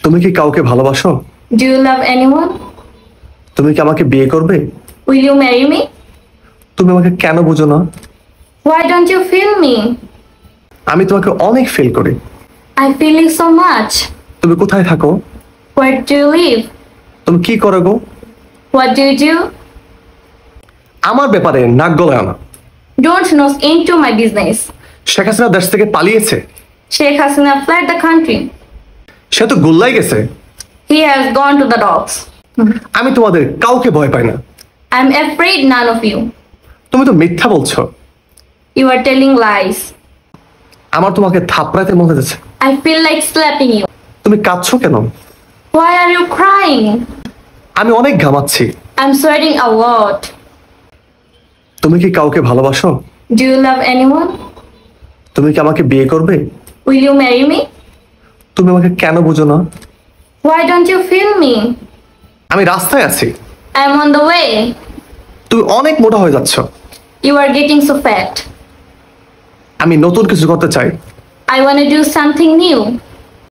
তুমি কি কাউকে ভালোবাসো? Do you love anyone? তুমি কি আমাকে বিয়ে করবে? Will you marry me? তুমি আমাকে কেন বুঝো না? Why don't you feel me? আমি তোমাকে অনেক ফিল করি। I feel you so much. তুমি কোথায় থাকো? Where do you live? তুমি কি করো গো? What do you do? আমার ব্যাপারে নাক গলায় না। Don't nose into my business. Sheikh Hasina দেশ থেকে পালিয়েছে। Sheikh Hasina fled the country. সে তো গোল্লাই গেছে। He has gone to the dogs. আমি তোমাদের কাউকে ভয় পাই না। I'm afraid none of you. তুমি তো মিথ্যা বলছো। You are telling lies. আমার তোমাকে থাপড়াইতে মনে হচ্ছে। I feel like slapping you. তুমি কাঁদছো কেন? Why are you crying? আমি অনেক ঘামাচ্ছি। I'm sweating a lot. তুমি কি কাউকে ভালোবাসো? Do you love anyone? তুমি কি আমাকে বিয়ে করবে? Will you marry me? তুমি আমাকে কেন বুঝো না? Why don't you feel me? আমি রাস্তায় আছি। I'm on the way. তুমি অনেক মোটা হয়ে যাচ্ছ। You are getting so fat. আমি নতুন কিছু করতে চাই। I want to do something new.